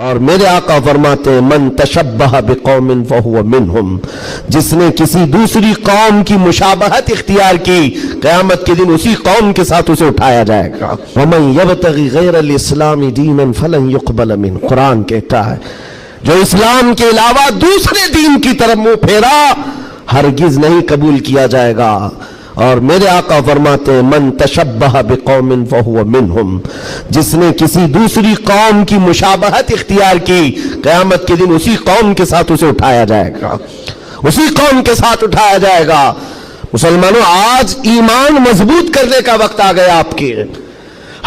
اور میرے آقا فرماتے ہیں من تشبہ بقوم فہو منہم، جس نے کسی دوسری قوم کی مشابہت اختیار کی قیامت کے دن اسی قوم کے ساتھ اسے اٹھایا جائے گا۔ ومن یبتغی غیر الاسلام دینا فلن یقبل منہ، قرآن کہتا ہے جو اسلام کے علاوہ دوسرے دین کی طرف منہ پھیرا ہرگز نہیں قبول کیا جائے گا۔ اور میرے آقا فرماتے ہیں من تشبہ بقوم فہو منہم، جس نے کسی دوسری قوم کی مشابہت اختیار کی قیامت کے دن اسی قوم کے ساتھ اسے اٹھایا جائے گا، اسی قوم کے ساتھ اٹھایا جائے گا۔ مسلمانوں، آج ایمان مضبوط کرنے کا وقت آ گیا آپ کے۔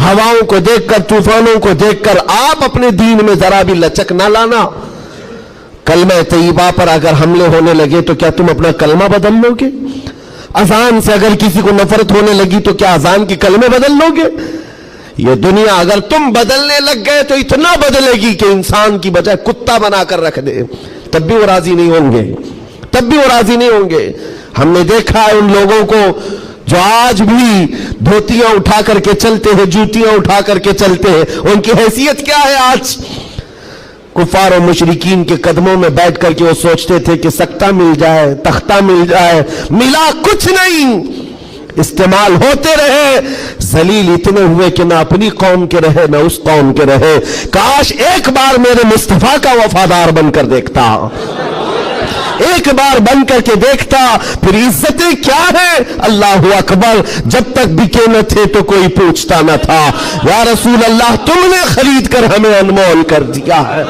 ہواؤں کو دیکھ کر، طوفانوں کو دیکھ کر آپ اپنے دین میں ذرا بھی لچک نہ لانا۔ کلمہ طیبہ پر اگر حملے ہونے لگے تو کیا تم اپنا کلمہ بدل لو گے؟ اذان سے اگر کسی کو نفرت ہونے لگی تو کیا اذان کی کلمے بدل لو گے؟ یہ دنیا اگر تم بدلنے لگ گئے تو اتنا بدلے گی کہ انسان کی بجائے کتا بنا کر رکھ دے، تب بھی وہ راضی نہیں ہوں گے، تب بھی وہ راضی نہیں ہوں گے۔ ہم نے دیکھا ہے ان لوگوں کو جو آج بھی دھوتیاں اٹھا کر کے چلتے ہیں، جوتیاں اٹھا کر کے چلتے ہیں، ان کی حیثیت کیا ہے آج؟ کفار و مشرکین کے قدموں میں بیٹھ کر کے وہ سوچتے تھے کہ سکتہ مل جائے، تختہ مل جائے، ملا کچھ نہیں، استعمال ہوتے رہے، ذلیل اتنے ہوئے کہ نہ اپنی قوم کے رہے نہ اس قوم کے رہے۔ کاش ایک بار میرے مصطفیٰ کا وفادار بن کر دیکھتا، ایک بار بن کر کے دیکھتا، پھر عزتیں کیا ہے؟ اللہ اکبر، جب تک بکے نہ تھے تو کوئی پوچھتا نہ تھا، یا رسول اللہ تم نے خرید کر ہمیں انمول کر دیا ہے۔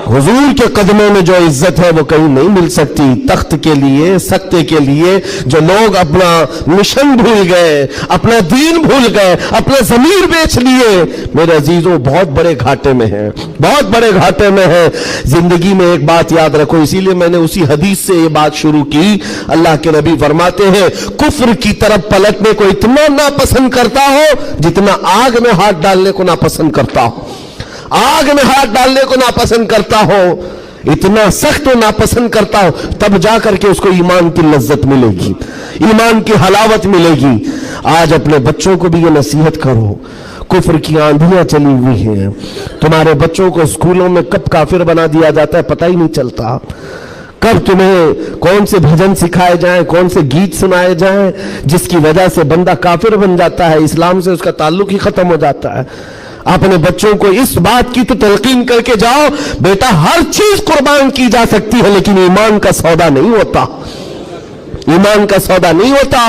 حضور کے قدموں میں جو عزت ہے وہ کہیں نہیں مل سکتی۔ تخت کے لیے، سکتے کے لیے جو لوگ اپنا مشن بھول گئے، اپنا دین بھول گئے، اپنا ضمیر بیچ لیے، میرے عزیزوں بہت بڑے گھاٹے میں ہیں، بہت بڑے گھاٹے میں ہیں۔ زندگی میں ایک بات یاد رکھو، اسی لیے میں نے اسی حدیث سے یہ بات شروع کی۔ اللہ کے نبی فرماتے ہیں کفر کی طرف پلٹنے کو اتنا ناپسند کرتا ہو جتنا آگ میں ہاتھ ڈالنے کو ناپسند کرتا ہو، آگ میں ہاتھ ڈالنے کو ناپسند کرتا ہو، اتنا سخت و ناپسند کرتا ہو، تب جا کر کے اس کو ایمان کی لذت ملے گی، ایمان کی حلاوت ملے گی۔ آج اپنے بچوں کو بھی یہ نصیحت کرو، کفر کی آندھیاں چلی ہوئی ہیں، تمہارے بچوں کو اسکولوں میں کب کافر بنا دیا جاتا ہے پتہ ہی نہیں چلتا، کب تمہیں کون سے بھجن سکھائے جائیں، کون سے گیت سنائے جائیں جس کی وجہ سے بندہ کافر بن جاتا ہے، اسلام سے اس کا تعلق ہی ختم ہو جاتا ہے۔ اپنے بچوں کو اس بات کی تو تلقین کر کے جاؤ، بیٹا ہر چیز قربان کی جا سکتی ہے لیکن ایمان کا سودا نہیں ہوتا، ایمان کا سودا نہیں ہوتا۔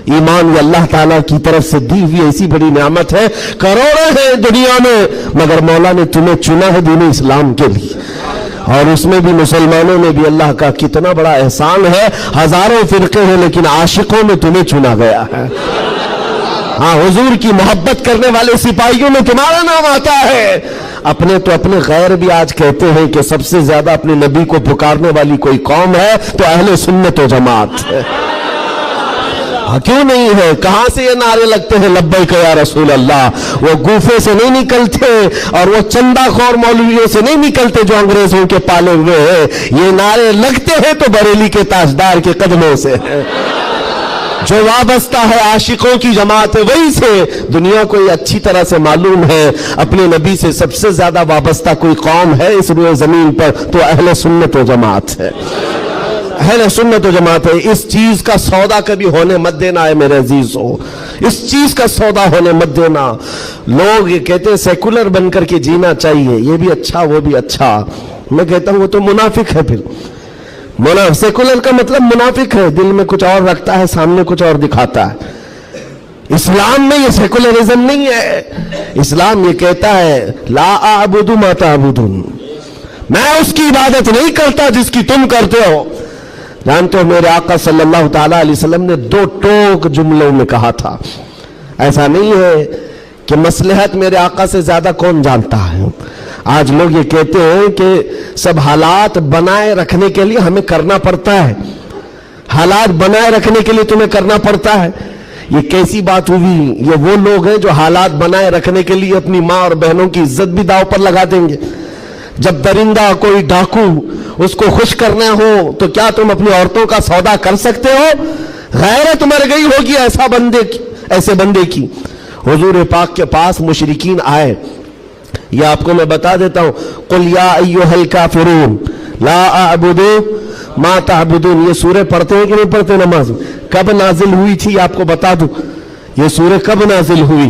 ایمان یہ اللہ تعالیٰ کی طرف سے دی ہوئی ایسی بڑی نعمت ہے، کروڑوں ہیں دنیا میں مگر مولا نے تمہیں چنا ہے دین اسلام کے لیے، اور اس میں بھی مسلمانوں میں بھی اللہ کا کتنا بڑا احسان ہے۔ ہزاروں فرقے ہیں لیکن عاشقوں میں تمہیں چنا گیا ہے۔ ہاں، حضور کی محبت کرنے والے سپاہیوں میں تمہارا نام آتا ہے۔ اپنے تو اپنے غیر بھی آج کہتے ہیں کہ سب سے زیادہ اپنے نبی کو پکارنے والی کوئی قوم ہے تو اہل سنت و جماعت ہے۔ کیوں نہیں ہے؟ کہاں سے یہ نعرے لگتے ہیں لبیک یا رسول اللہ؟ وہ گوفے سے نہیں نکلتے اور وہ چندہ خور مولویوں سے نہیں نکلتے جو انگریزوں کے پالے ہوئے ہیں، یہ نعرے لگتے ہیں تو بریلی کے تاجدار کے قدموں سے ہیں۔ جو وابستہ ہے عاشقوں کی جماعت ہے وہی سے۔ دنیا کو یہ اچھی طرح سے معلوم ہے اپنے نبی سے سب سے زیادہ وابستہ کوئی قوم ہے اس روئے زمین پر تو اہل سنت و جماعت ہے، اہل سنت و جماعت ہے۔ اس چیز کا سودا کبھی ہونے مت دینا ہے میرے عزیزو، اس چیز کا سودا ہونے مت دینا۔ لوگ یہ کہتے ہیں سیکولر بن کر کے جینا چاہیے، یہ بھی اچھا وہ بھی اچھا، میں کہتا ہوں وہ تو منافق ہے۔ پھر سیکولر کا مطلب منافق ہے، دل میں کچھ اور رکھتا ہے، سامنے کچھ اور دکھاتا ہے۔ اسلام میں یہ سیکولرزم نہیں ہے، اسلام یہ کہتا ہے لا اعبد ما تعبدون، میں اس کی عبادت نہیں کرتا جس کی تم کرتے ہو۔ جانتے ہو میرے آقا صلی اللہ تعالی علیہ وسلم نے 2 ٹوک جملوں میں کہا تھا، ایسا نہیں ہے کہ مصلحت میرے آقا سے زیادہ کون جانتا ہے۔ آج لوگ یہ کہتے ہیں کہ سب حالات بنائے رکھنے کے لیے ہمیں کرنا پڑتا ہے، حالات بنائے رکھنے کے لیے تمہیں کرنا پڑتا ہے۔ یہ کیسی بات ہوئی؟ یہ وہ لوگ ہیں جو حالات بنائے رکھنے کے لیے اپنی ماں اور بہنوں کی عزت بھی داؤ پر لگا دیں گے۔ جب درندہ کوئی ڈاکو اس کو خوش کرنا ہو تو کیا تم اپنی عورتوں کا سودا کر سکتے ہو؟ غیرت مر گئی ہوگی ایسے بندے کی۔ حضور پاک کے پاس مشرکین آئے، یہ آپ کو میں بتا دیتا ہوں، قل یا ایھا الکافرون لا اعبد ما تعبدون، یہ سورہ پڑھتے ہیں کہ نہیں پڑھتے نماز میں؟ کب نازل ہوئی تھی آپ کو بتا دوں، یہ سورہ کب نازل ہوئی؟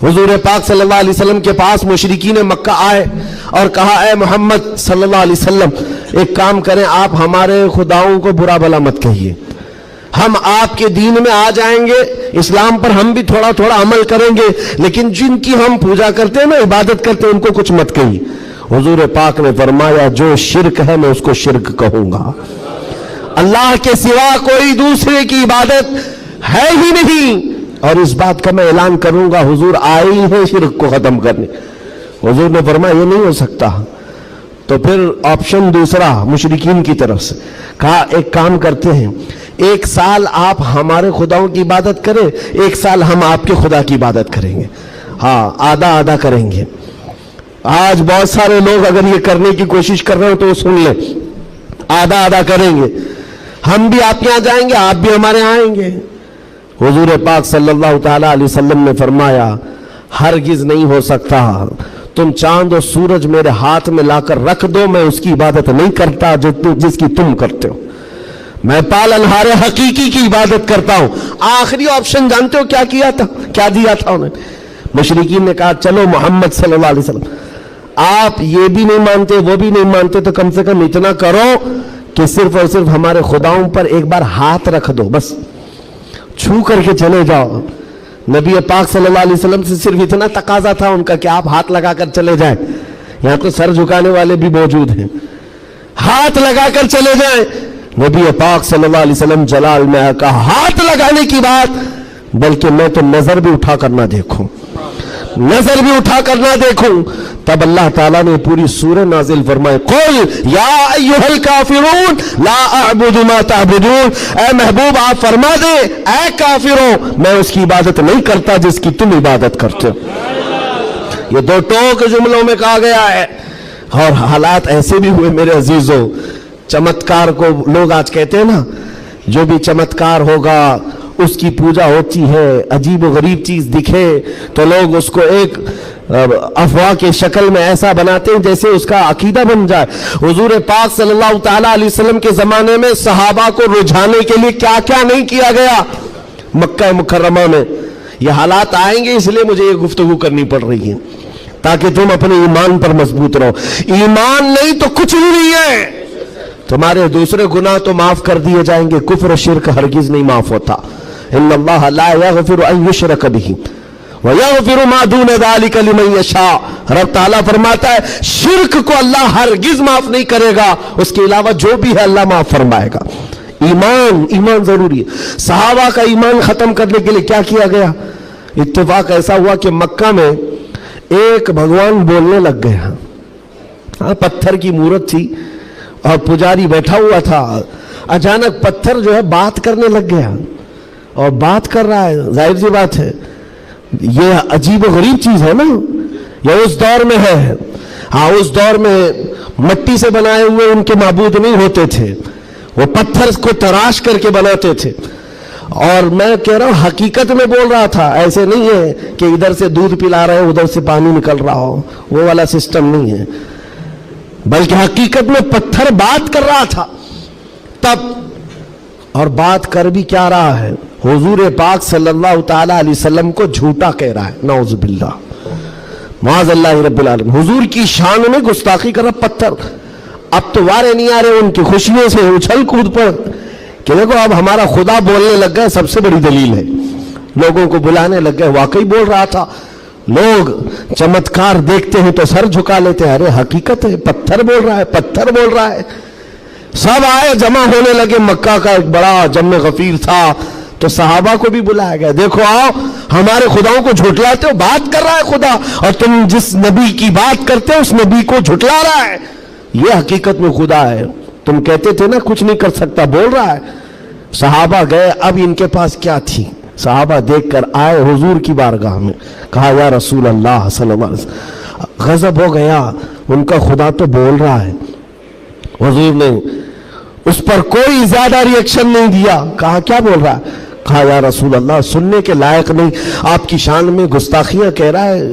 حضور پاک صلی اللہ علیہ وسلم کے پاس مشرکین مکہ آئے اور کہا اے محمد صلی اللہ علیہ وسلم ایک کام کریں، آپ ہمارے خداؤں کو برا بھلا مت کہیے، ہم آپ کے دین میں آ جائیں گے، اسلام پر ہم بھی تھوڑا تھوڑا عمل کریں گے، لیکن جن کی ہم پوجا کرتے ہیں نا، عبادت کرتے ہیں، ان کو کچھ مت کہیے۔ حضور پاک نے فرمایا جو شرک ہے میں اس کو شرک کہوں گا، اللہ کے سوا کوئی دوسرے کی عبادت ہے ہی نہیں، اور اس بات کا میں اعلان کروں گا حضور آئے ہی ہیں شرک کو ختم کرنے۔ حضور نے فرمایا یہ نہیں ہو سکتا، تو پھر آپشن دوسرا مشرکین کی طرف سے کہا ایک کام کرتے ہیں، ایک سال آپ ہمارے خداؤں کی عبادت کریں، ایک سال ہم آپ کے خدا کی عبادت کریں گے، ہاں آدھا آدھا کریں گے۔ آج بہت سارے لوگ اگر یہ کرنے کی کوشش کر رہے ہو تو سن لیں، آدھا آدھا کریں گے، ہم بھی آپ کے یہاں جائیں گے، آپ بھی ہمارے یہاں آئیں گے۔ حضور پاک صلی اللہ تعالی علیہ وسلم نے فرمایا ہرگز نہیں ہو سکتا، تم چاند اور سورج میرے ہاتھ میں لا کر رکھ دو، میں اس کی عبادت نہیں کرتا جس کی تم کرتے ہو، میں پالنہار حقیقی کی عبادت کرتا ہوں۔ آخری آپشن جانتے ہو کیا کیا تھا، کیا دیا تھا انہوں نے؟ مشرکین نے کہا چلو محمد صلی اللہ علیہ وسلم آپ یہ بھی نہیں مانتے وہ بھی نہیں مانتے، تو کم سے کم اتنا کرو کہ صرف اور صرف ہمارے خداؤں پر ایک بار ہاتھ رکھ دو، بس چھو کر کے چلے جاؤ۔ نبی پاک صلی اللہ علیہ وسلم سے صرف اتنا تقاضا تھا ان کا کہ آپ ہاتھ لگا کر چلے جائیں، یہاں تو سر جھکانے والے بھی موجود ہیں، ہاتھ لگا کر چلے جائیں۔ نبی پاک صلی اللہ علیہ وسلم جلال میں کہا ہاتھ لگانے کی بات، بلکہ میں تو نظر بھی اٹھا کر نہ دیکھوں، نظر بھی اٹھا کر نہ دیکھوں۔ تب اللہ تعالیٰ نے پوری سورہ نازل فرمائے، قل یا ایھا الکافرون لا اعبد ما تعبدون، اے محبوب آپ فرما دیں اے کافروں میں اس کی عبادت نہیں کرتا جس کی تم عبادت کرتے ہو۔ یہ دو ٹوک جملوں میں کہا گیا ہے، اور حالات ایسے بھی ہوئے میرے عزیزوں، چمتکار کو لوگ آج کہتے ہیں نا، جو بھی چمتکار ہوگا اس کی پوجا ہوتی ہے، عجیب و غریب چیز دکھے تو لوگ اس کو ایک افواہ کے شکل میں ایسا بناتے ہیں جیسے اس کا عقیدہ بن جائے۔ حضور پاک صلی اللہ تعالیٰ علیہ وسلم کے زمانے میں صحابہ کو رجھانے کے لیے کیا کیا نہیں کیا گیا مکہ مکرمہ میں۔ یہ حالات آئیں گے، اس لیے مجھے یہ گفتگو کرنی پڑ رہی ہے تاکہ تم اپنے ایمان پر مضبوط رہو۔ ایمان نہیں تو کچھ بھی نہیں ہے، تمہارے دوسرے گناہ تو معاف کر دیے جائیں گے، کفر و شرک ہرگز نہیں معاف ہوتا۔ ان اللہ لا یغفر ان یشرک بہ ویغفر ما دون ذلک لمن یشاء، رب تعالیٰ فرماتا ہے شرک کو اللہ ہرگز معاف نہیں کرے گا، اس کے علاوہ جو بھی ہے اللہ معاف فرمائے گا۔ ایمان ضروری ہے۔ صحابہ کا ایمان ختم کرنے کے لیے کیا کیا گیا؟ اتفاق ایسا ہوا کہ مکہ میں ایک بھگوان بولنے لگ گیا، پتھر کی مورت تھی اور پجاری بیٹھا ہوا تھا، اچانک پتھر جو ہے بات کرنے لگ گیا، اور بات کر رہا ہے، ظاہر سی بات ہے یہ عجیب و غریب چیز ہے نا، یہ اس دور میں ہے۔ ہاں اس دور میں مٹی سے بنائے ہوئے ان کے معبود نہیں ہوتے تھے، وہ پتھر کو تراش کر کے بناتے تھے، اور میں کہہ رہا ہوں حقیقت میں بول رہا تھا، ایسے نہیں ہے کہ ادھر سے دودھ پلا رہے ادھر سے پانی نکل رہا ہو، وہ والا سسٹم نہیں ہے، بلکہ حقیقت میں پتھر بات کر رہا تھا۔ تب اور بات کر بھی کیا رہا ہے، حضور پاک صلی اللہ تعالی علیہ وسلم کو جھوٹا کہہ رہا ہے، نعوذ باللہ معاذ اللہ رب العالمین، حضور کی شان میں گستاخی کر رہا پتھر۔ اب تو وارے نہیں آ رہے ان کی خوشیوں سے اچھل کود پر کہ دیکھو اب ہمارا خدا بولنے لگ گئے، سب سے بڑی دلیل ہے، لوگوں کو بلانے لگ گئے، واقعی بول رہا تھا۔ لوگ چمتکار دیکھتے ہیں تو سر جھکا لیتے ہیں، ارے حقیقت ہے، پتھر بول رہا ہے، پتھر بول رہا ہے۔ سب آئے جمع ہونے لگے، مکہ کا ایک بڑا جمع غفیر تھا، تو صحابہ کو بھی بلایا گیا، دیکھو آؤ ہمارے خداؤں کو جھٹلاتے ہو، بات کر رہا ہے خدا، اور تم جس نبی کی بات کرتے ہو اس نبی کو جھٹلا رہا ہے، یہ حقیقت میں خدا ہے، تم کہتے تھے نا کچھ نہیں کر سکتا، بول رہا ہے۔ صحابہ گئے، اب ان کے پاس کیا تھی، صحابہ دیکھ کر آئے حضور کی بارگاہ میں، کہا یا رسول اللہ صلی اللہ علیہ وسلم، غضب ہو گیا، ان کا خدا تو بول رہا ہے۔ حضور نے اس پر کوئی زیادہ ری ایکشن نہیں دیا، کہا کیا بول رہا ہے، کہا یا رسول اللہ سننے کے لائق نہیں، آپ کی شان میں گستاخیاں کہہ رہا ہے،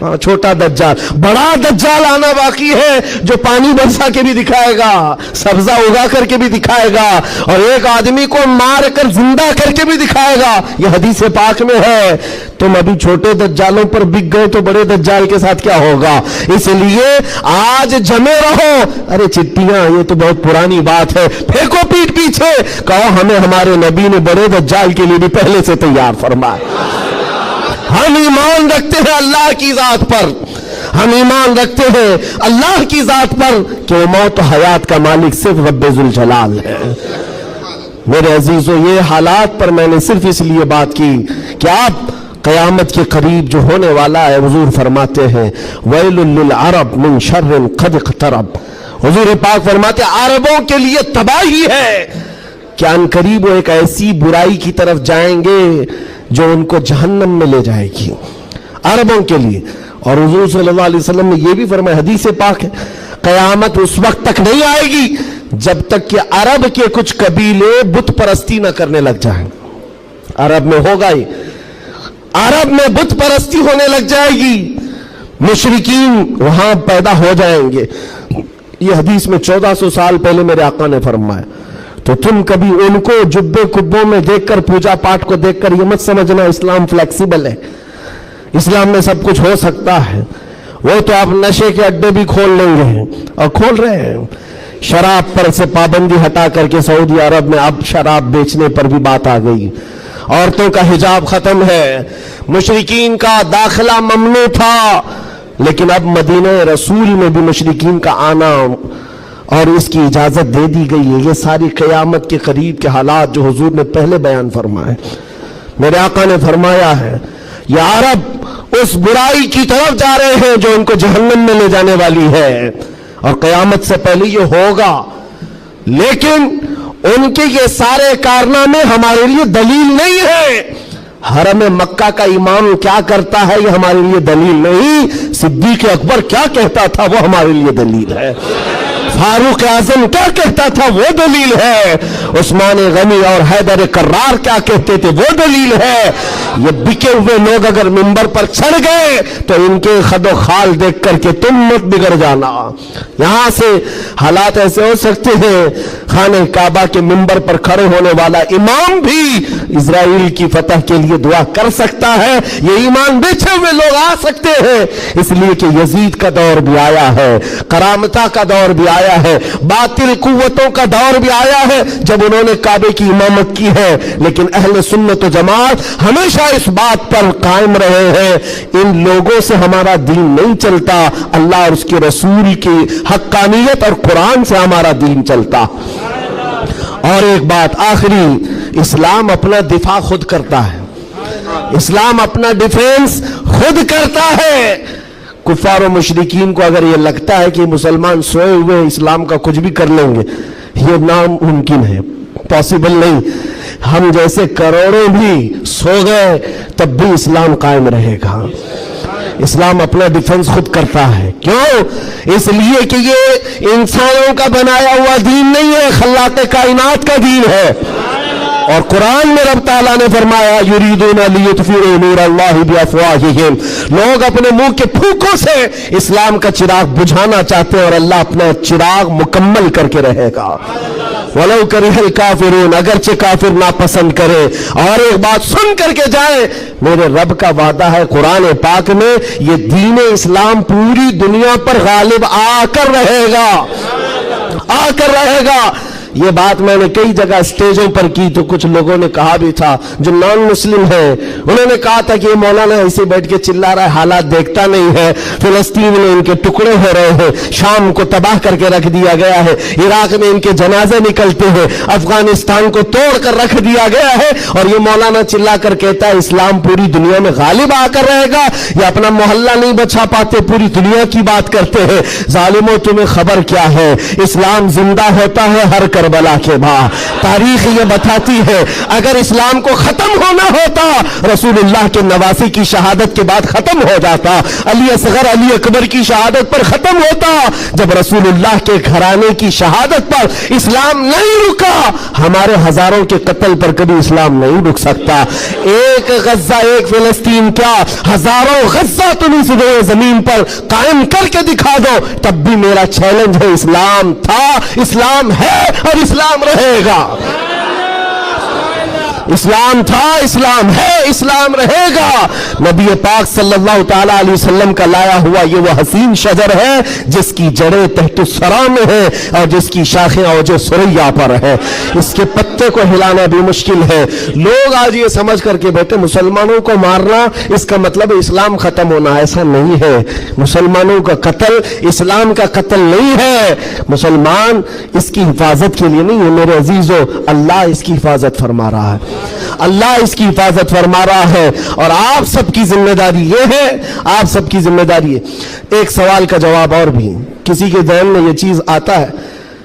چھوٹا دجال، بڑا دجال آنا باقی ہے جو پانی برسا کے بھی دکھائے گا، سبزہ اگا کر کے بھی دکھائے گا، اور ایک آدمی کو مار کر زندہ کر کے بھی دکھائے گا۔ یہ حدیث پاک میں ہے۔ تم ابھی چھوٹے دجالوں پر بک گئے تو بڑے دجال کے ساتھ کیا ہوگا؟ اس لیے آج جمے رہو۔ ارے چٹیاں، یہ تو بہت پرانی بات ہے، پھینکو پیٹ پیچھے، کہو ہمیں ہمارے نبی نے بڑے دجال کے لیے بھی پہلے سے تیار فرمایا۔ ہم ایمان رکھتے ہیں اللہ کی ذات پر، ہم ایمان رکھتے ہیں اللہ کی ذات پر کہ وہ موت و حیات کا مالک صرف رب ذوالجلال ہے۔ میرے عزیزو، یہ حالات پر میں نے صرف اس لیے بات کی کہ آپ قیامت کے قریب جو ہونے والا ہے، حضور فرماتے ہیں ویل للعرب من شر قد اقترب۔ حضور پاک فرماتے ہیں عربوں کے لیے تباہی ہے کہ ان قریب وہ ایک ایسی برائی کی طرف جائیں گے جو ان کو جہنم میں لے جائے گی، عربوں کے لیے۔ اور حضور صلی اللہ علیہ وسلم نے یہ بھی فرمایا، حدیث پاک ہے، قیامت اس وقت تک نہیں آئے گی جب تک کہ عرب کے کچھ قبیلے بت پرستی نہ کرنے لگ جائیں۔ عرب میں ہوگا ہی، عرب میں بت پرستی ہونے لگ جائے گی، مشرکین وہاں پیدا ہو جائیں گے۔ یہ حدیث میں 1400 سال پہلے میرے آقا نے فرمایا۔ تو تم کبھی ان کو جبے کبوں میں دیکھ کر، پوجا پاٹ کو دیکھ کر یہ مت سمجھنا اسلام فلیکسیبل ہے، اسلام میں سب کچھ ہو سکتا ہے۔ وہ تو آپ نشے کے اڈے بھی کھول لیں گے اور کھول رہے ہیں۔ شراب پر سے پابندی ہٹا کر کے سعودی عرب میں اب شراب بیچنے پر بھی بات آ گئی، عورتوں کا حجاب ختم ہے، مشرکین کا داخلہ ممنوع تھا، لیکن اب مدینہ رسول میں بھی مشرکین کا آنا اور اس کی اجازت دے دی گئی ہے۔ یہ ساری قیامت کے قریب کے حالات جو حضور نے پہلے بیان فرمائے۔ میرے آقا نے فرمایا ہے یہ عرب اس برائی کی طرف جا رہے ہیں جو ان کو جہنم میں لے جانے والی ہے، اور قیامت سے پہلے یہ ہوگا، لیکن ان کے یہ سارے کارنامے ہمارے لیے دلیل نہیں ہے۔ حرم مکہ کا امام کیا کرتا ہے یہ ہمارے لیے دلیل نہیں، صدیق اکبر کیا کہتا تھا وہ ہمارے لیے دلیل ہے، فاروق اعظم کیا کہتا تھا وہ دلیل ہے، عثمان غنی اور حیدر کرار کیا کہتے تھے وہ دلیل ہے۔ یہ بکے ہوئے لوگ اگر منبر پر چڑھ گئے تو ان کے خد و خال دیکھ کر کے تم مت بگڑ جانا۔ یہاں سے حالات ایسے ہو سکتے ہیں، خانہ کعبہ کے منبر پر کھڑے ہونے والا امام بھی اسرائیل کی فتح کے لیے دعا کر سکتا ہے، یہ ایمان بیچے ہوئے لوگ آ سکتے ہیں، اس لیے کہ یزید کا دور بھی آیا ہے، کرامتہ کا دور بھی آیا ہے، باطل قوتوں کا دور بھی آیا ہے جب انہوں نے کعبے کی امامت کی ہے، لیکن اہل سنت و جماعت ہمیشہ اس بات پر قائم رہے ہیں ان لوگوں سے ہمارا دین نہیں چلتا، اللہ اور اس کے رسول کی حقانیت اور قرآن سے ہمارا دین چلتا۔ اور ایک بات آخری، اسلام اپنا دفاع خود کرتا ہے، اسلام اپنا ڈیفینس خود کرتا ہے۔ کفار و مشرکین کو اگر یہ لگتا ہے کہ مسلمان سوئے ہوئے اسلام کا کچھ بھی کر لیں گے، یہ ناممکن ہے، پاسبل نہیں۔ ہم جیسے کروڑوں بھی سو گئے تب بھی اسلام قائم رہے گا۔ اسلام اپنا ڈیفنس خود کرتا ہے، کیوں؟ اس لیے کہ یہ انسانوں کا بنایا ہوا دین نہیں ہے، خلاق کائنات کا دین ہے۔ اور قرآن میں رب تعالیٰ نے فرمایا یریدون لیطفئوا نور اللہ بافواہہم، لوگ اپنے منہ کے پھونکوں سے اسلام کا چراغ بجھانا چاہتے ہیں اور اللہ اپنا چراغ مکمل کر کے رہے گا۔ وَلَوْ كَرِهَ الْكَافِرُونَ، اگرچہ کافر ناپسند کرے۔ اور ایک بات سن کر کے جائیں، میرے رب کا وعدہ ہے قرآن پاک میں، یہ دین اسلام پوری دنیا پر غالب آ کر رہے گا، آ کر رہے گا۔ یہ بات میں نے کئی جگہ اسٹیجوں پر کی تو کچھ لوگوں نے کہا بھی تھا جو نان مسلم ہیں، انہوں نے کہا تھا کہ یہ مولانا ایسے بیٹھ کے چلا رہا ہے، حالات دیکھتا نہیں ہے، فلسطین میں ان کے ٹکڑے ہو رہے ہیں، شام کو تباہ کر کے رکھ دیا گیا ہے، عراق میں ان کے جنازے نکلتے ہیں، افغانستان کو توڑ کر رکھ دیا گیا ہے، اور یہ مولانا چلا کر کہتا ہے اسلام پوری دنیا میں غالب آ کر رہے گا۔ یہ اپنا محلہ نہیں بچا پاتے، پوری دنیا کی بات کرتے ہیں۔ ظالموں، تمہیں خبر کیا ہے؟ اسلام زندہ ہوتا ہے ہر کربلا کے بعد. تاریخ یہ بتاتی ہے اگر اسلام کو ختم ہونا ہوتا رسول اللہ کے نواسی کی شہادت کے بعد ختم ہو جاتا, علی اصغر علی اکبر کی شہادت پر ختم ہوتا. جب رسول اللہ کے گھرانے کی شہادت پر اسلام نہیں رکا, ہمارے ہزاروں کے قتل پر کبھی اسلام نہیں رک سکتا. ایک غزہ ایک فلسطین کیا ہزاروں غزہ تم اس زمین پر قائم کر کے دکھا دو, تب بھی میرا چیلنج ہے اسلام تھا, اسلام ہے اور اسلام رہے گا. اسلام تھا, اسلام ہے, اسلام رہے گا. نبی پاک صلی اللہ تعالی علیہ وسلم کا لایا ہوا یہ وہ حسین شجر ہے جس کی جڑیں تحت الثری میں ہے اور جس کی شاخیں اوج ثریا پر ہے. اس کے پتے کو ہلانا بھی مشکل ہے. لوگ آج یہ سمجھ کر کے بیٹھے مسلمانوں کو مارنا اس کا مطلب اسلام ختم ہونا. ایسا نہیں ہے. مسلمانوں کا قتل اسلام کا قتل نہیں ہے. مسلمان اس کی حفاظت کے لیے نہیں ہے میرے عزیزو, اللہ اس کی حفاظت فرما رہا ہے, اللہ اس کی حفاظت فرما رہا ہے. اور آپ سب کی ذمہ داری یہ ہے, آپ سب کی ذمہ داری ہے. ایک سوال کا جواب اور بھی, کسی کے ذہن میں یہ چیز آتا ہے,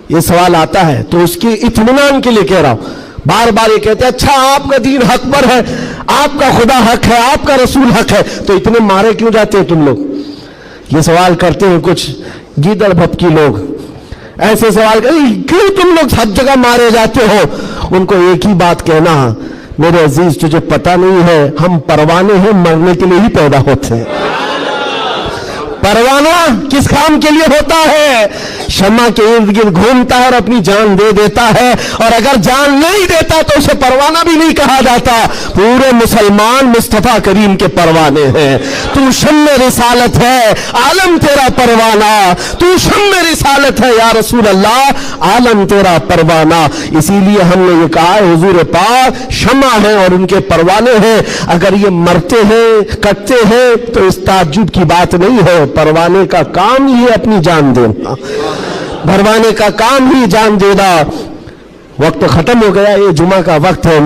یہ سوال آتا ہے تو اس کی اطمینان کے لیے کہہ رہا ہوں. بار بار یہ کہتے ہیں اچھا آپ کا دین حق پر ہے, آپ کا خدا حق ہے, آپ کا رسول حق ہے, تو اتنے مارے کیوں جاتے ہیں تم لوگ؟ یہ سوال کرتے ہیں کچھ گیدڑ بھپکی لوگ, ایسے سوال کرتے کیوں تم لوگ سب جگہ مارے جاتے ہو؟ ان کو ایک ہی بات کہنا, میرے عزیز تجھے پتہ نہیں ہے ہم پروانے ہیں, مرنے کے لیے ہی پیدا ہوتے ہیں. پروانہ کس کام کے لیے ہوتا ہے؟ شمع کے ارد گرد گھومتا ہے اور اپنی جان دے دیتا ہے, اور اگر جان نہیں دیتا تو اسے پروانہ بھی نہیں کہا جاتا. پورے مسلمان مصطفیٰ کریم کے پروانے ہیں. تو شمع رسالت ہے, عالم تیرا پروانہ, تو شمع رسالت ہے یا رسول اللہ, عالم تیرا پروانہ. اسی لیے ہم نے یہ کہا ہے حضور پاک شمع ہیں اور ان کے پروانے ہیں. اگر یہ مرتے ہیں کٹتے ہیں تو اس تعجب کی بات نہیں ہے. پروانے کا کام ہی اپنی جان دینا, پروانے کا کام ہی جان دینا. وقت ختم ہو گیا, یہ جمعہ کا وقت ہے.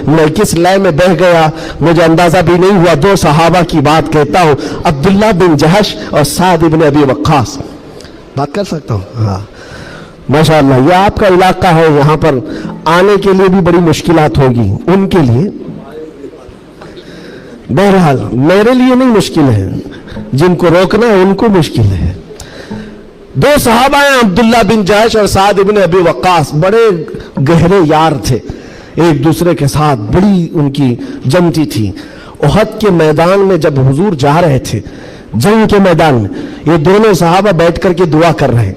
میں کس لئے میں بہ گیا مجھے اندازہ بھی نہیں ہوا. دو صحابہ کی بات کہتا ہوں, عبداللہ بن جہش اور سعد بن ابی وقاص. بات کر سکتا ہوں؟ ہاں ماشاءاللہ. یہ آپ کا علاقہ ہے, یہاں پر آنے کے لیے بھی بڑی مشکلات ہوگی ان کے لیے. بہرحال میرے لیے نہیں مشکل ہے, جن کو روکنا ہے ان کو مشکل ہے. دو صحابہ ہیں عبداللہ بن جہش اور سعد بن ابی وقاص, بڑے گہرے یار تھے, ایک دوسرے کے ساتھ بڑی ان کی جمتی تھی. احد کے میدان میں جب حضور جا رہے تھے, جنگ کے میدان میں, یہ دونوں صحابہ بیٹھ کر کے دعا کر رہے ہیں.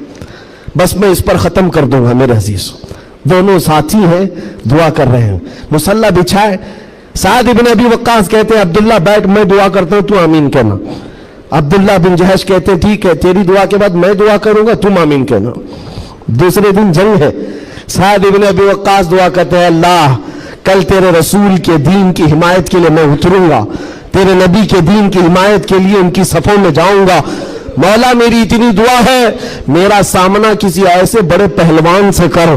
بس میں اس پر ختم کر دوں گا میرے عزیز. دونوں ساتھی ہیں, دعا کر رہے ہیں, مصلی بچھائے. سعد بن ابی وقاص کہتے ہیں عبداللہ بیٹھ, میں دعا کرتا ہوں تو آمین کہنا. عبداللہ بن جہش کہتے ہیں ٹھیک ہے, تیری دعا کے بعد میں دعا کروں گا, تم آمین کہنا. دوسرے دن جنگ ہے. سعد بن ابی وقاص دعا کرتے ہیں اللہ کل تیرے رسول کے دین کی حمایت کے لیے میں اتروں گا, تیرے نبی کے دین کی حمایت کے لیے ان کی صفوں میں جاؤں گا. مولا میری اتنی دعا ہے میرا سامنا کسی ایسے بڑے پہلوان سے کر,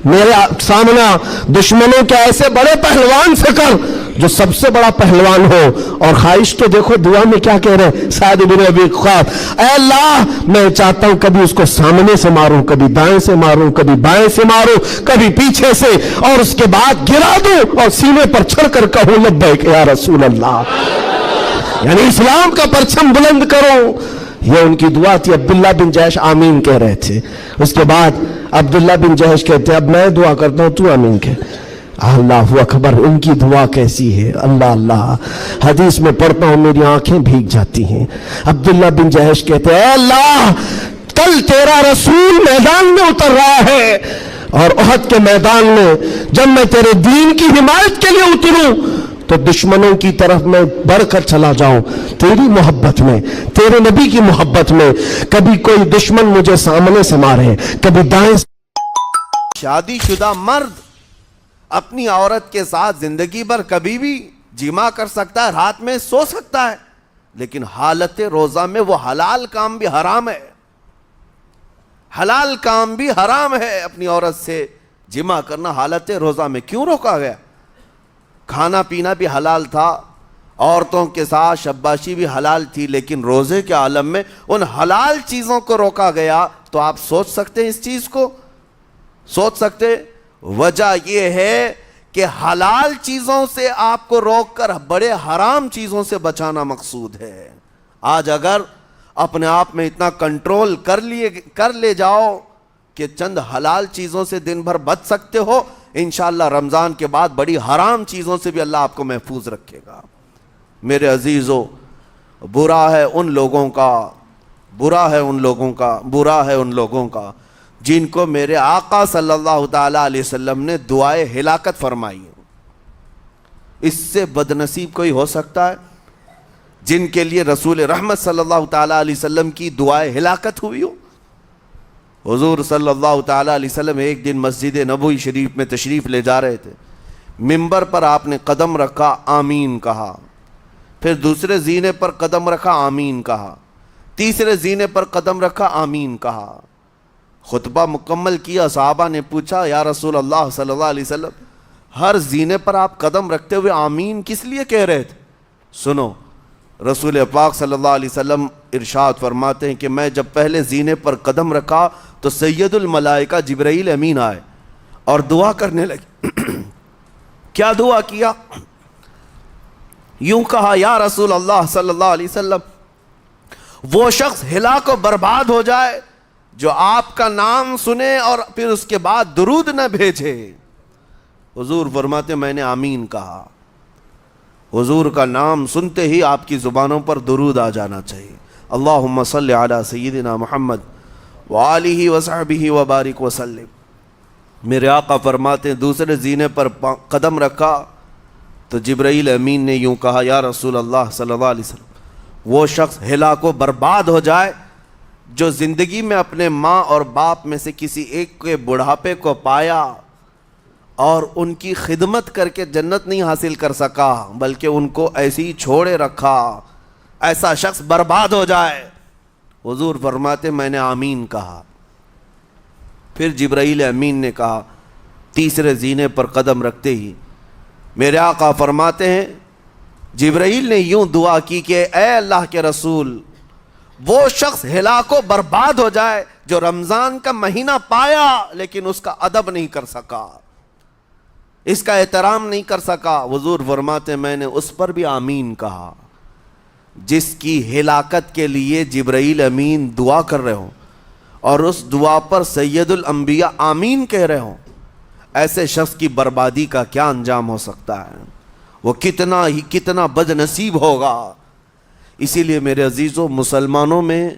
میرا سامنا دشمنوں کے ایسے بڑے پہلوان سے کر جو سب سے بڑا پہلوان ہو. اور خواہش تو دیکھو دعا میں کیا کہہ رہے ہیں سعد بن ابی وقاص, اے اللہ میں چاہتا ہوں کبھی اس کو سامنے سے ماروں, کبھی دائیں سے ماروں, کبھی بائیں سے ماروں, کبھی پیچھے سے, اور اس کے بعد گرا دوں اور سینے پر چڑھ کر کہوں لبیک یا رسول اللہ, یعنی اسلام کا پرچم بلند کرو. یہ ان کی دعا تھی. عبداللہ بن جہش آمین کہہ رہے تھے. اس کے بعد عبداللہ بن جہش کہتے ہیں اب میں دعا کرتا ہوں تو آمین کہہ. اللہ اکبر, ان کی دعا کیسی ہے, اللہ اللہ. حدیث میں پڑھتا ہوں میری آنکھیں بھیگ جاتی ہیں. عبداللہ بن جہش کہتے ہیں اے اللہ کل تیرا رسول میدان میں اتر رہا ہے, اور احد کے میدان میں جب میں تیرے دین کی حمایت کے لیے اتروں تو دشمنوں کی طرف میں بڑھ کر چلا جاؤں تیری محبت میں, تیرے نبی کی محبت میں. کبھی کوئی دشمن مجھے سامنے سے مارے, کبھی دائیں. شادی شدہ مرد اپنی عورت کے ساتھ زندگی بھر کبھی بھی جمع کر سکتا ہے, رات میں سو سکتا ہے, لیکن حالت روزہ میں وہ حلال کام بھی حرام ہے, حلال کام بھی حرام ہے. اپنی عورت سے جمع کرنا حالت روزہ میں کیوں روکا گیا؟ کھانا پینا بھی حلال تھا, عورتوں کے ساتھ شباشی بھی حلال تھی, لیکن روزے کے عالم میں ان حلال چیزوں کو روکا گیا. تو آپ سوچ سکتے ہیں اس چیز کو, سوچ سکتے؟ وجہ یہ ہے کہ حلال چیزوں سے آپ کو روک کر بڑے حرام چیزوں سے بچانا مقصود ہے۔ آج اگر اپنے آپ میں اتنا کنٹرول کر لے جاؤ کہ چند حلال چیزوں سے دن بھر بچ سکتے ہو، انشاءاللہ رمضان کے بعد بڑی حرام چیزوں سے بھی اللہ آپ کو محفوظ رکھے گا۔ میرے عزیزو، برا ہے ان لوگوں کا جن کو میرے آقا صلی اللہ تعالی علیہ وسلم نے دعائے ہلاکت فرمائی۔ اس سے بدنصیب کوئی ہو سکتا ہے؟ جن کے لیے رسول رحمت صلی اللہ تعالی علیہ وسلم کی دعائے ہلاکت ہوئی ہو۔ حضور صلی اللہ تعالی علیہ وسلم ایک دن مسجد نبوی شریف میں تشریف لے جا رہے تھے، منبر پر آپ نے قدم رکھا، آمین کہا، پھر دوسرے زینے پر قدم رکھا، آمین کہا، تیسرے زینے پر قدم رکھا، آمین کہا۔ خطبہ مکمل کیا، صحابہ نے پوچھا یا رسول اللہ صلی اللہ علیہ وسلم، ہر زینے پر آپ قدم رکھتے ہوئے آمین کس لیے کہہ رہے تھے؟ سنو، رسول پاک صلی اللہ علیہ وسلم ارشاد فرماتے ہیں کہ میں جب پہلے زینے پر قدم رکھا تو سید الملائکہ جبرائیل امین آئے اور دعا کرنے لگے۔ کیا دعا کیا؟ یوں کہا، یا رسول اللہ صلی اللہ علیہ وسلم، وہ شخص ہلاک و برباد ہو جائے جو آپ کا نام سنے اور پھر اس کے بعد درود نہ بھیجے۔ حضور فرماتے میں نے آمین کہا۔ حضور کا نام سنتے ہی آپ کی زبانوں پر درود آ جانا چاہیے۔ اللہم صلی علی سیدنا محمد وآلہ وصحبہ وبارک وسلم۔ میرے آقا فرماتے ہیں دوسرے زینے پر قدم رکھا تو جبرائیل امین نے یوں کہا، یا رسول اللہ صلی اللہ علیہ وسلم، وہ شخص ہلاک و برباد ہو جائے جو زندگی میں اپنے ماں اور باپ میں سے کسی ایک کے بڑھاپے کو پایا اور ان کی خدمت کر کے جنت نہیں حاصل کر سکا بلکہ ان کو ایسے ہی چھوڑے رکھا، ایسا شخص برباد ہو جائے۔ حضور فرماتے میں نے آمین کہا۔ پھر جبرائیل امین نے کہا، تیسرے زینے پر قدم رکھتے ہی میرے آقا فرماتے ہیں جبرائیل نے یوں دعا کی کہ اے اللہ کے رسول، وہ شخص ہلاک و برباد ہو جائے جو رمضان کا مہینہ پایا لیکن اس کا ادب نہیں کر سکا، اس کا احترام نہیں کر سکا۔ حضور فرماتے میں نے اس پر بھی آمین کہا۔ جس کی ہلاکت کے لیے جبرائیل امین دعا کر رہے ہوں اور اس دعا پر سید الانبیاء آمین کہہ رہے ہوں، ایسے شخص کی بربادی کا کیا انجام ہو سکتا ہے؟ وہ کتنا بد نصیب ہوگا۔ اسی لیے میرے عزیزوں، مسلمانوں میں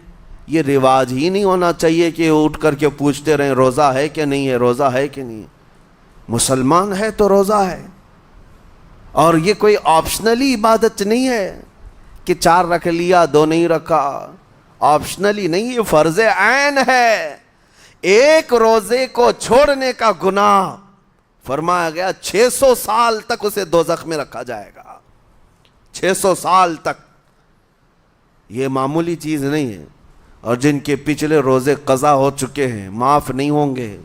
یہ رواج ہی نہیں ہونا چاہیے کہ اٹھ کر کے پوچھتے رہیں روزہ ہے کہ نہیں ہے، روزہ ہے کہ نہیں ہے۔ مسلمان ہے تو روزہ ہے، اور یہ کوئی آپشنلی عبادت نہیں ہے کہ 4 رکھ لیا 2 نہیں رکھا، آپشنلی نہیں، یہ فرض عین ہے۔ ایک روزے کو چھوڑنے کا گناہ فرمایا گیا 600 سال تک اسے دوزخ میں رکھا جائے گا، 600 سال تک۔ یہ معمولی چیز نہیں ہے، اور جن کے پچھلے روزے قضا ہو چکے ہیں معاف نہیں ہوں گے۔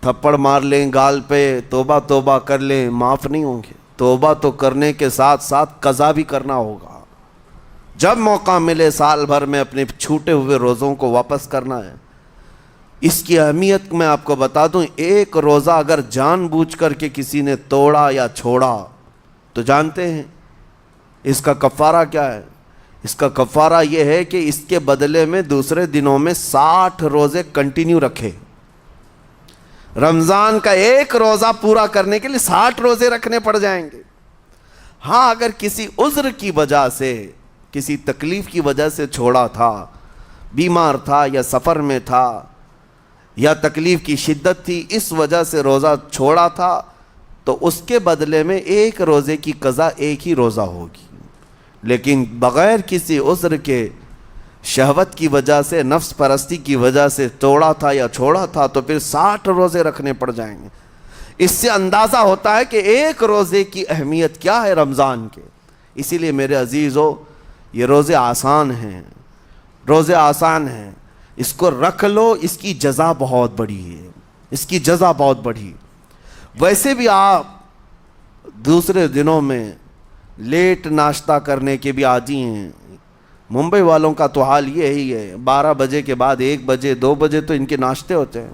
تھپڑ مار لیں گال پہ، توبہ توبہ کر لیں، معاف نہیں ہوں گے۔ توبہ تو کرنے کے ساتھ ساتھ قضا بھی کرنا ہوگا۔ جب موقع ملے سال بھر میں اپنے چھوٹے ہوئے روزوں کو واپس کرنا ہے۔ اس کی اہمیت میں آپ کو بتا دوں، ایک روزہ اگر جان بوجھ کر کے کسی نے توڑا یا چھوڑا تو جانتے ہیں اس کا کفارہ کیا ہے؟ اس کا کفارہ یہ ہے کہ اس کے بدلے میں دوسرے دنوں میں 60 روزے کنٹینیو رکھے۔ رمضان کا ایک روزہ پورا کرنے کے لیے 60 روزے رکھنے پڑ جائیں گے۔ ہاں، اگر کسی عذر کی وجہ سے، کسی تکلیف کی وجہ سے چھوڑا تھا، بیمار تھا یا سفر میں تھا یا تکلیف کی شدت تھی، اس وجہ سے روزہ چھوڑا تھا، تو اس کے بدلے میں ایک روزے کی قضا ایک ہی روزہ ہوگی۔ لیکن بغیر کسی عذر کے، شہوت کی وجہ سے، نفس پرستی کی وجہ سے توڑا تھا یا چھوڑا تھا تو پھر 60 روزے رکھنے پڑ جائیں گے۔ اس سے اندازہ ہوتا ہے کہ ایک روزے کی اہمیت کیا ہے رمضان کے۔ اسی لیے میرے عزیزو، یہ روزے آسان ہیں، روزے آسان ہیں، اس کو رکھ لو، اس کی جزا بہت بڑی ہے، اس کی جزا بہت بڑی۔ ویسے بھی آپ دوسرے دنوں میں لیٹ ناشتہ کرنے کے بھی عادی ہیں۔ ممبئی والوں کا تو حال یہ ہی ہے، 12 بجے کے بعد 1 بجے 2 بجے تو ان کے ناشتے ہوتے ہیں۔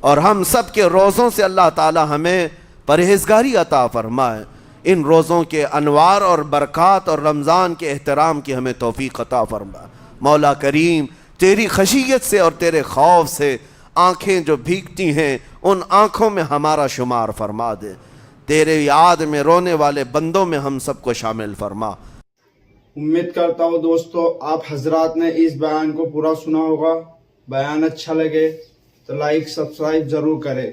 اور ہم سب کے روزوں سے اللہ تعالی ہمیں پرہیزگاری عطا فرمائے. ان روزوں کے انوار اور برکات اور رمضان کے احترام کی ہمیں توفیق عطا فرمائے. مولا کریم تیری خشیت سے اور تیرے خوف سے آنکھیں جو بھیگتی ہیں ان آنکھوں میں ہمارا شمار فرما دے. تیرے یاد میں رونے والے بندوں میں ہم سب کو شامل فرما. امید کرتا ہوں دوستو آپ حضرات نے اس بیان کو پورا سنا ہوگا. بیان اچھا لگے تو لائک سبسکرائب ضرور کرے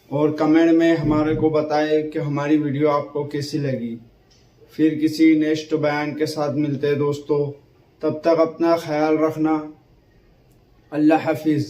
اور کمنٹ میں ہمارے کو بتائے کہ ہماری ویڈیو آپ کو کیسی لگی. پھر کسی نیکسٹ بیان کے ساتھ ملتے ہیں دوستو. تب تک اپنا خیال رکھنا. اللہ حافظ.